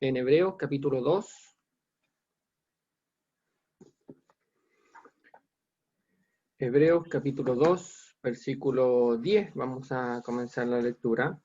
en Hebreos capítulo 2. Hebreos capítulo 2, versículo 10. Vamos a comenzar la lectura.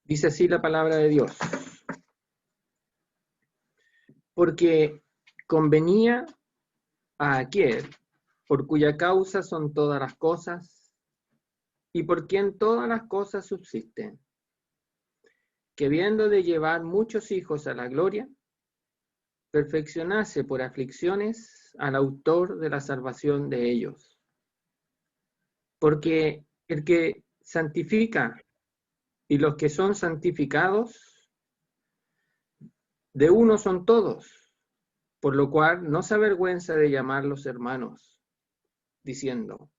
Dice así la palabra de Dios. Porque convenía a aquel por cuya causa son todas las cosas y por quien todas las cosas subsisten, que habiendo de llevar muchos hijos a la gloria, perfeccionase por aflicciones al autor de la salvación de ellos. Porque el que santifica y los que son santificados, de uno son todos, por lo cual no se avergüenza de llamarlos hermanos, diciendo: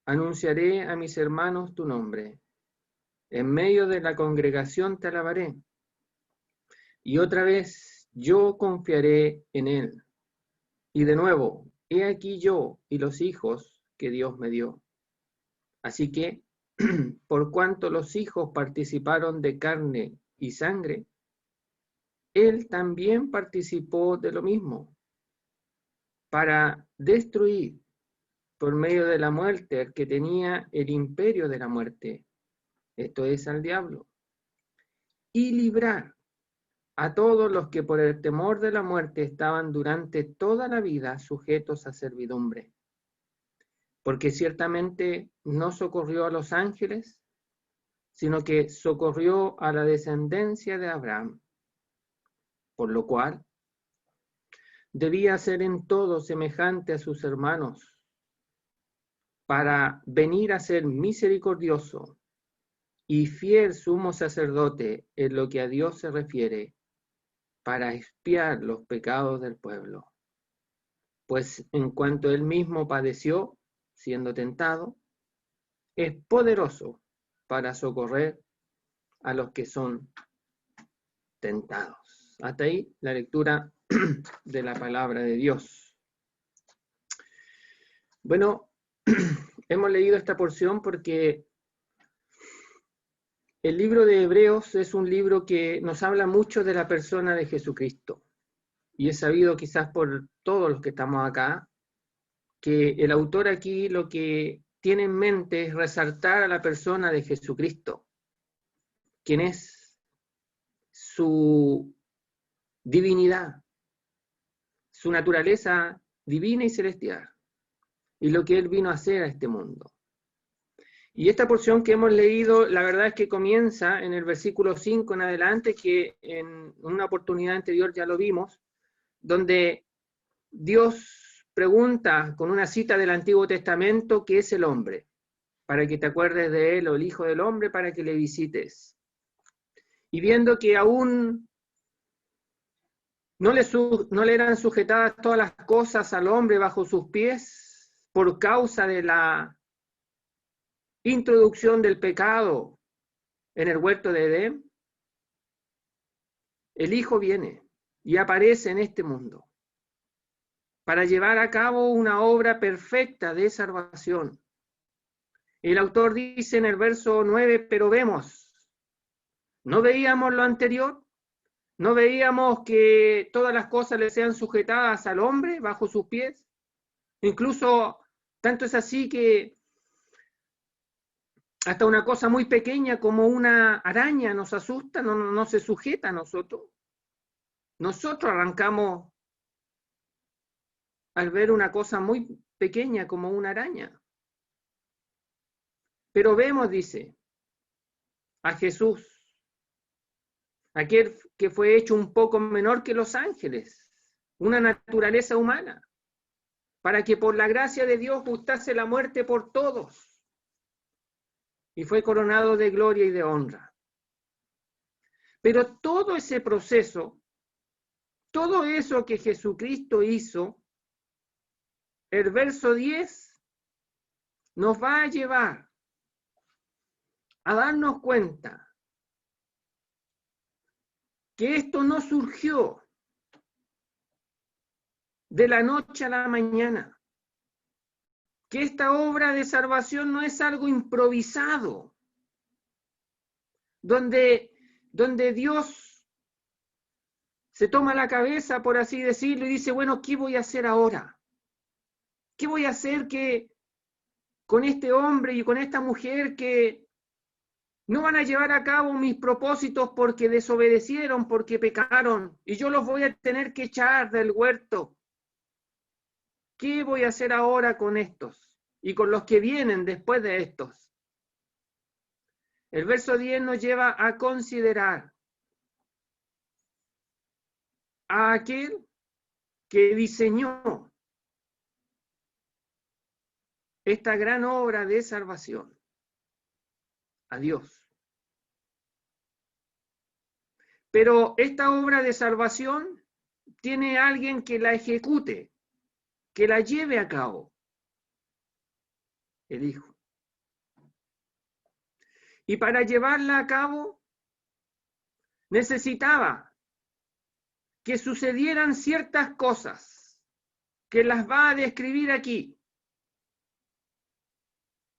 anunciaré a mis hermanos tu nombre, en medio de la congregación te alabaré, y otra vez yo confiaré en él. Y de nuevo, he aquí yo y los hijos que Dios me dio. Así que, por cuanto los hijos participaron de carne y sangre, él también participó de lo mismo, para destruir por medio de la muerte al que tenía el imperio de la muerte, esto es, al diablo, y librar a todos los que por el temor de la muerte estaban durante toda la vida sujetos a servidumbre. Porque ciertamente no socorrió a los ángeles, sino que socorrió a la descendencia de Abraham, por lo cual debía ser en todo semejante a sus hermanos, para venir a ser misericordioso y fiel sumo sacerdote en lo que a Dios se refiere, para expiar los pecados del pueblo. Pues en cuanto él mismo padeció, siendo tentado, es poderoso para socorrer a los que son tentados. Hasta ahí la lectura de la palabra de Dios. Bueno, hemos leído esta porción porque el libro de Hebreos es un libro que nos habla mucho de la persona de Jesucristo. Y es sabido quizás por todos los que estamos acá, que el autor aquí lo que tiene en mente es resaltar a la persona de Jesucristo, quien es su divinidad, su naturaleza divina y celestial, y lo que él vino a hacer a este mundo. Y esta porción que hemos leído, la verdad es que comienza en el versículo 5 en adelante, que en una oportunidad anterior ya lo vimos, donde Dios pregunta con una cita del Antiguo Testamento qué es el hombre, para que te acuerdes de él, o el Hijo del Hombre, para que le visites. Y viendo que aún no le eran sujetadas todas las cosas al hombre bajo sus pies, por causa de la introducción del pecado en el huerto de Edén, el Hijo viene y aparece en este mundo para llevar a cabo una obra perfecta de salvación. El autor dice en el verso 9, pero vemos, ¿no veíamos lo anterior? ¿No veíamos que todas las cosas le sean sujetadas al hombre bajo sus pies? Incluso tanto es así que hasta una cosa muy pequeña como una araña nos asusta, no se sujeta a nosotros. Nosotros arrancamos al ver una cosa muy pequeña como una araña. Pero vemos, dice, a Jesús, aquel que fue hecho un poco menor que los ángeles, una naturaleza humana, para que por la gracia de Dios gustase la muerte por todos, y fue coronado de gloria y de honra. Pero todo ese proceso, todo eso que Jesucristo hizo, el verso 10 nos va a llevar a darnos cuenta que esto no surgió de la noche a la mañana, que esta obra de salvación no es algo improvisado, donde Dios se toma la cabeza, por así decirlo, y dice, bueno, ¿qué voy a hacer ahora? ¿Qué voy a hacer con este hombre y con esta mujer que no van a llevar a cabo mis propósitos porque desobedecieron, porque pecaron, y yo los voy a tener que echar del huerto? ¿Qué voy a hacer ahora con estos y con los que vienen después de estos? El verso 10 nos lleva a considerar a aquel que diseñó esta gran obra de salvación, a Dios. Pero esta obra de salvación tiene alguien que la ejecute, que la lleve a cabo, el Hijo. Y para llevarla a cabo necesitaba que sucedieran ciertas cosas que las va a describir aquí,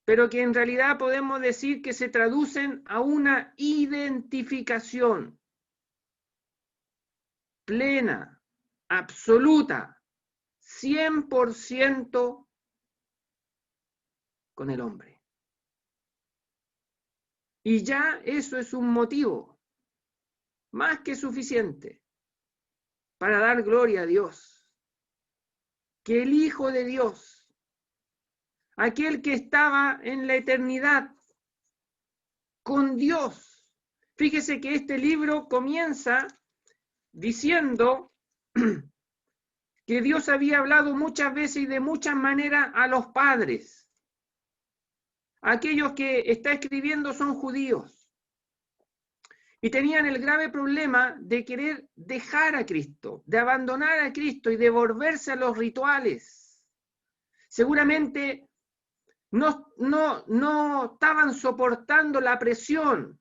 pero que en realidad podemos decir que se traducen a una identificación plena, absoluta, 100% con el hombre. Y ya eso es un motivo más que suficiente para dar gloria a Dios. Que el Hijo de Dios, aquel que estaba en la eternidad con Dios. Fíjese que este libro comienza diciendo que Dios había hablado muchas veces y de muchas maneras a los padres. Aquellos que está escribiendo son judíos y tenían el grave problema de querer dejar a Cristo, de abandonar a Cristo y de volverse a los rituales. Seguramente no estaban soportando la presión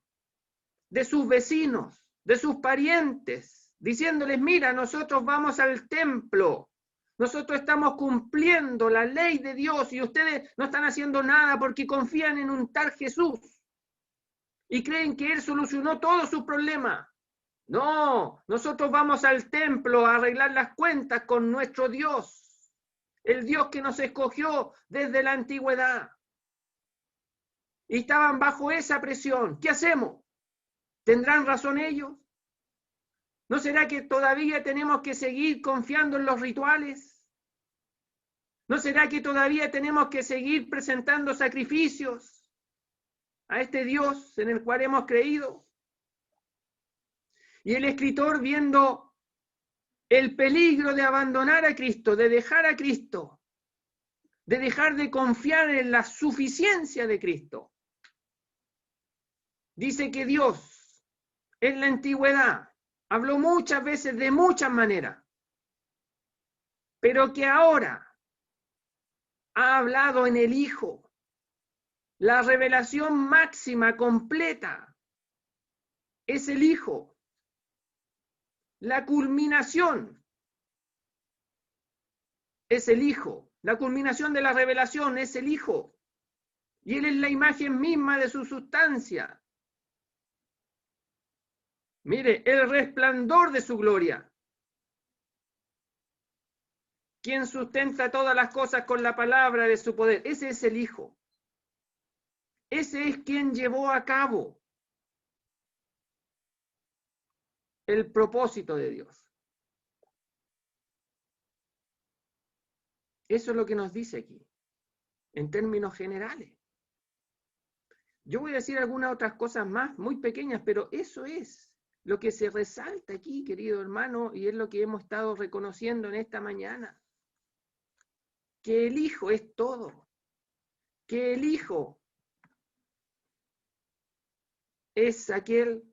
de sus vecinos, de sus parientes, diciéndoles, mira, nosotros vamos al templo, nosotros estamos cumpliendo la ley de Dios y ustedes no están haciendo nada porque confían en un tal Jesús y creen que Él solucionó todos sus problemas. No, nosotros vamos al templo a arreglar las cuentas con nuestro Dios, el Dios que nos escogió desde la antigüedad. Y estaban bajo esa presión. ¿Qué hacemos? ¿Tendrán razón ellos? ¿No será que todavía tenemos que seguir confiando en los rituales? ¿No será que todavía tenemos que seguir presentando sacrificios a este Dios en el cual hemos creído? Y el escritor, viendo el peligro de abandonar a Cristo, de dejar a Cristo, de dejar de confiar en la suficiencia de Cristo, dice que Dios en la antigüedad habló muchas veces de muchas maneras, pero que ahora ha hablado en el Hijo. La revelación máxima, completa, es el Hijo. La culminación es el Hijo. La culminación de la revelación es el Hijo. Y Él es la imagen misma de su sustancia. Mire, el resplandor de su gloria. Quien sustenta todas las cosas con la palabra de su poder. Ese es el Hijo. Ese es quien llevó a cabo el propósito de Dios. Eso es lo que nos dice aquí, en términos generales. Yo voy a decir algunas otras cosas más, muy pequeñas, pero eso es lo que se resalta aquí, querido hermano, y es lo que hemos estado reconociendo en esta mañana. Que el Hijo es todo. Que el Hijo es aquel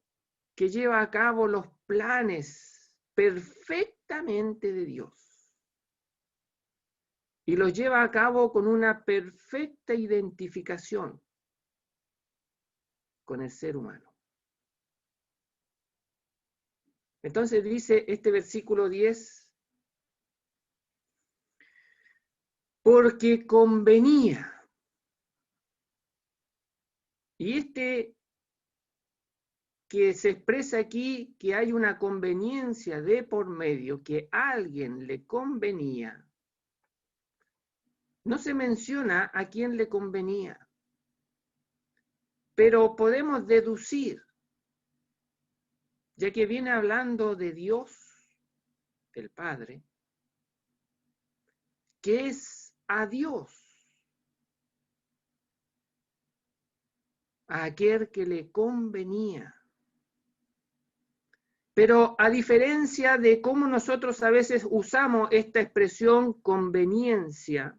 que lleva a cabo los planes perfectamente de Dios. Y los lleva a cabo con una perfecta identificación con el ser humano. Entonces dice este versículo 10, porque convenía. Y que se expresa aquí que hay una conveniencia de por medio, que a alguien le convenía, no se menciona a quién le convenía, pero podemos deducir, ya que viene hablando de Dios, el Padre, que es a Dios, a aquel que le convenía. Pero a diferencia de cómo nosotros a veces usamos esta expresión conveniencia,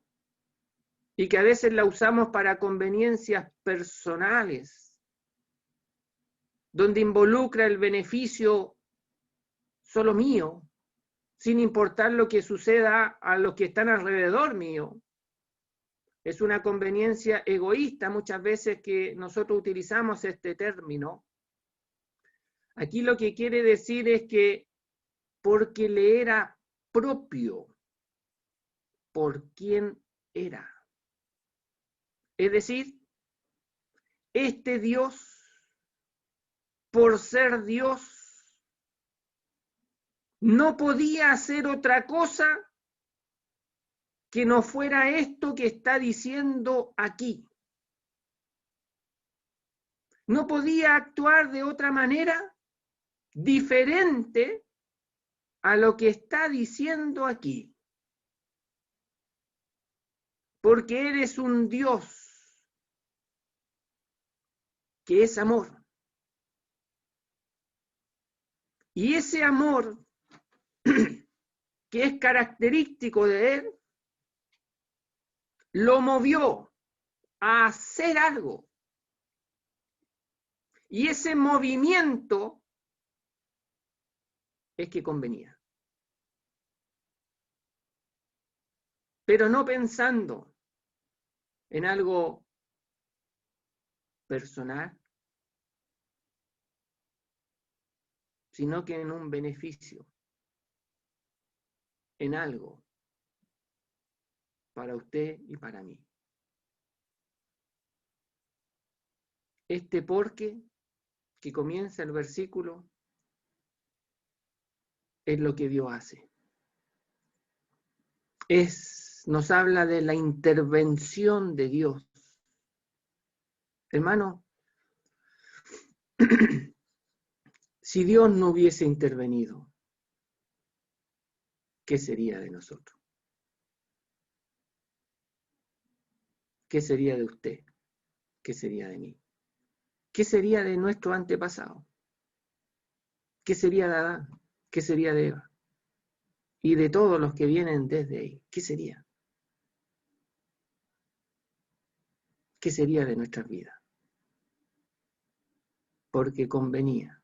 y que a veces la usamos para conveniencias personales, donde involucra el beneficio solo mío, sin importar lo que suceda a los que están alrededor mío. Es una conveniencia egoísta muchas veces que nosotros utilizamos este término. Aquí lo que quiere decir es que porque le era propio por quien era. Es decir, este Dios, por ser Dios, no podía hacer otra cosa que no fuera esto que está diciendo aquí. No podía actuar de otra manera diferente a lo que está diciendo aquí. Porque eres un Dios que es amor. Y ese amor que es característico de Él, lo movió a hacer algo. Y ese movimiento es que convenía. Pero no pensando en algo personal, sino que en un beneficio, en algo para usted y para mí. Este porque que comienza el versículo es lo que Dios hace. Nos habla de la intervención de Dios. Hermano, si Dios no hubiese intervenido, ¿qué sería de nosotros? ¿Qué sería de usted? ¿Qué sería de mí? ¿Qué sería de nuestro antepasado? ¿Qué sería de Adán? ¿Qué sería de Eva? Y de todos los que vienen desde ahí, ¿qué sería? ¿Qué sería de nuestras vidas? Porque convenía.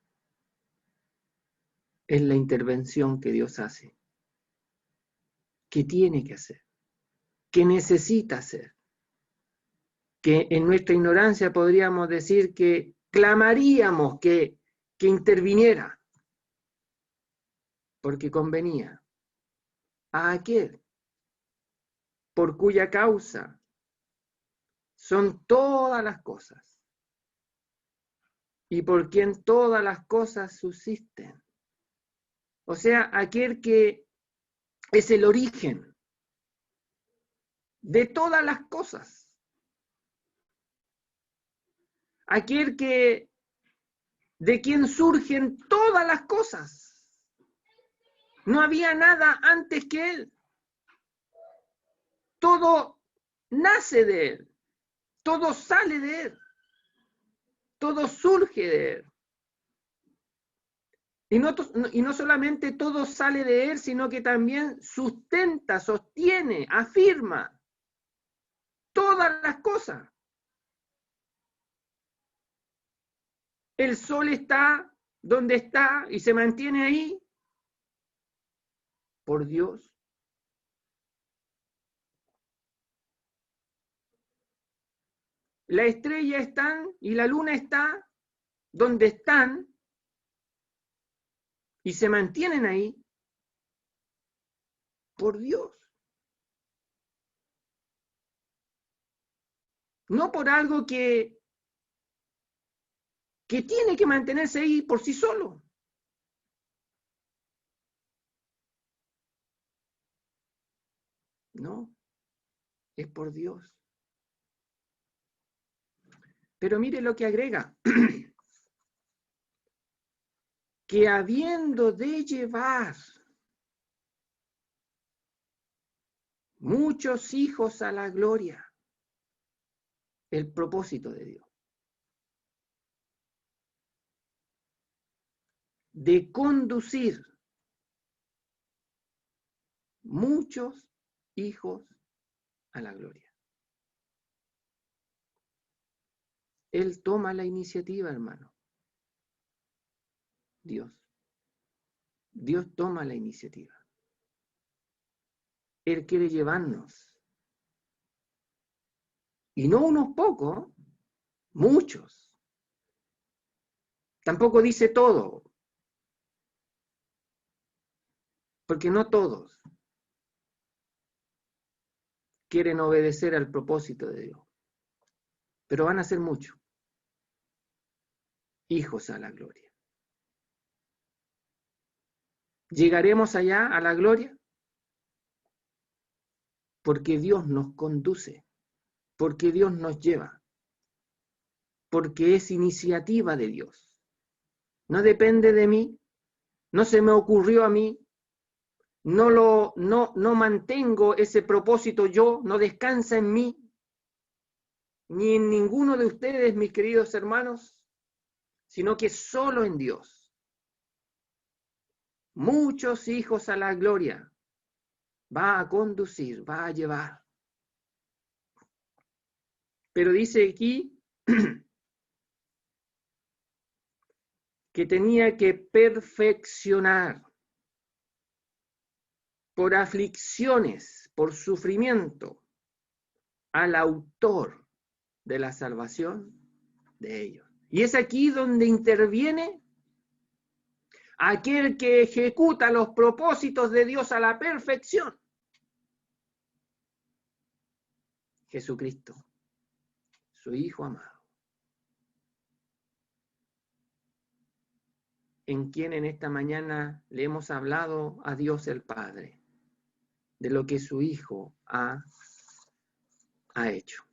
Es la intervención que Dios hace, que tiene que hacer, que necesita hacer, que en nuestra ignorancia podríamos decir que clamaríamos que interviniera, porque convenía a aquel por cuya causa son todas las cosas y por quien todas las cosas subsisten. O sea, aquel que es el origen de todas las cosas. Aquel de quien surgen todas las cosas. No había nada antes que Él. Todo nace de Él. Todo sale de Él. Todo surge de Él. Y no solamente todo sale de Él, sino que también sustenta, sostiene, afirma todas las cosas. El sol está donde está y se mantiene ahí por Dios. La estrella están y la luna está donde están y se mantienen ahí por Dios. no por algo que tiene que mantenerse ahí por sí solo. No, es por Dios. Pero mire lo que agrega. Que habiendo de llevar muchos hijos a la gloria, el propósito de Dios. De conducir muchos hijos a la gloria. Él toma la iniciativa, hermano. Dios. Dios toma la iniciativa. Él quiere llevarnos. Y no unos pocos, muchos. Tampoco dice todo. Porque no todos quieren obedecer al propósito de Dios. Pero van a ser muchos. Hijos a la gloria. ¿Llegaremos allá a la gloria? Porque Dios nos conduce, porque Dios nos lleva, porque es iniciativa de Dios. No depende de mí, no se me ocurrió a mí, no mantengo ese propósito yo, no descansa en mí, ni en ninguno de ustedes, mis queridos hermanos, sino que solo en Dios. Muchos hijos a la gloria va a conducir, va a llevar. Pero dice aquí que tenía que perfeccionar por aflicciones, por sufrimiento, al autor de la salvación de ellos. Y es aquí donde interviene aquel que ejecuta los propósitos de Dios a la perfección. Jesucristo, su Hijo amado, en quien en esta mañana le hemos hablado a Dios el Padre, de lo que su Hijo ha hecho.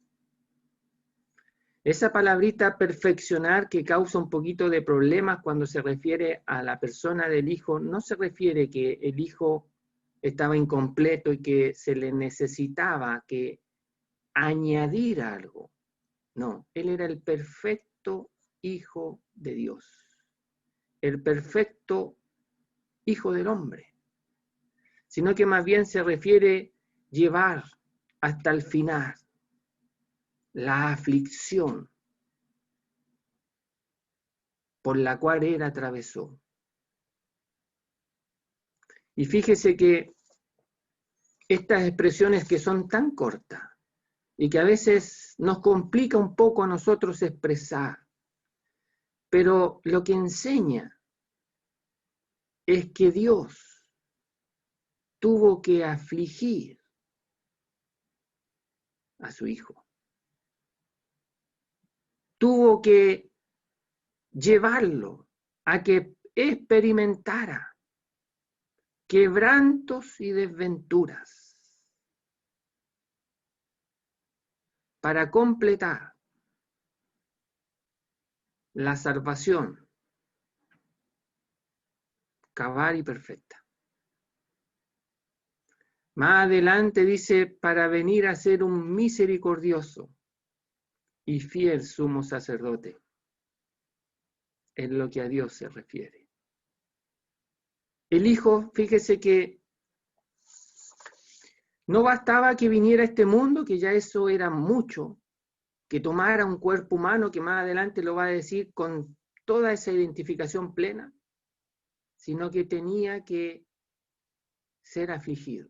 Esa palabrita perfeccionar que causa un poquito de problemas cuando se refiere a la persona del Hijo, no se refiere que el Hijo estaba incompleto y que se le necesitaba que añadir algo. No, Él era el perfecto Hijo de Dios, el perfecto Hijo del hombre, sino que más bien se refiere llevar hasta el final la aflicción por la cual él atravesó. Y fíjese que estas expresiones que son tan cortas y que a veces nos complica un poco a nosotros expresar, pero lo que enseña es que Dios tuvo que afligir a su Hijo. Tuvo que llevarlo a que experimentara quebrantos y desventuras para completar la salvación cabal y perfecta. Más adelante dice, para venir a ser un misericordioso y fiel sumo sacerdote, en lo que a Dios se refiere. El Hijo, fíjese que no bastaba que viniera a este mundo, que ya eso era mucho, que tomara un cuerpo humano, que más adelante lo va a decir con toda esa identificación plena, sino que tenía que ser afligido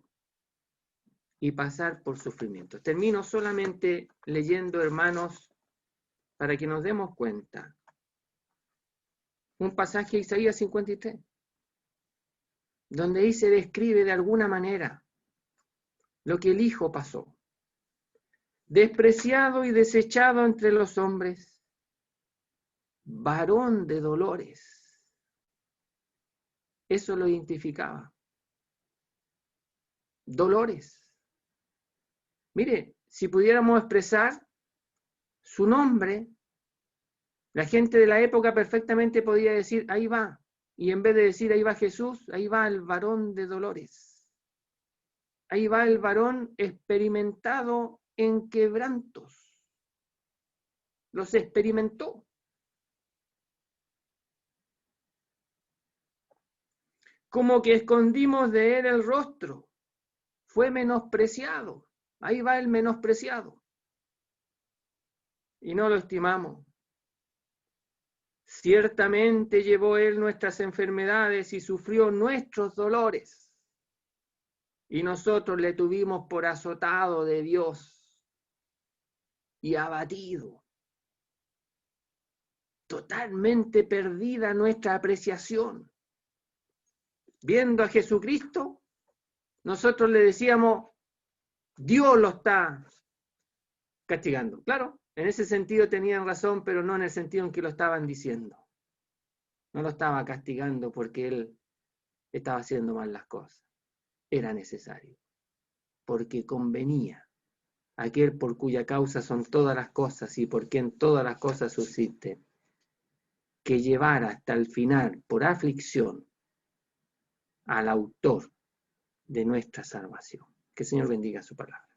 y pasar por sufrimiento. Termino solamente leyendo, hermanos, para que nos demos cuenta. Un pasaje de Isaías 53, donde ahí se describe de alguna manera lo que el Hijo pasó. despreciado y desechado entre los hombres, varón de dolores. Eso lo identificaba. Dolores. Mire, si pudiéramos expresar su nombre, la gente de la época perfectamente podía decir, ahí va. Y en vez de decir, ahí va Jesús, ahí va el varón de dolores. Ahí va el varón experimentado en quebrantos. Los experimentó. Como que escondimos de él el rostro. Fue menospreciado. Ahí va el menospreciado. Y no lo estimamos. Ciertamente llevó él nuestras enfermedades y sufrió nuestros dolores. Y nosotros le tuvimos por azotado de Dios y abatido. Totalmente perdida nuestra apreciación. Viendo a Jesucristo, nosotros le decíamos, Dios lo está castigando. Claro, en ese sentido tenían razón, pero no en el sentido en que lo estaban diciendo. No lo estaba castigando porque él estaba haciendo mal las cosas. Era necesario, porque convenía. Aquel por cuya causa son todas las cosas y por quien todas las cosas subsisten, que llevara hasta el final por aflicción al autor de nuestra salvación. Que el Señor bendiga su palabra.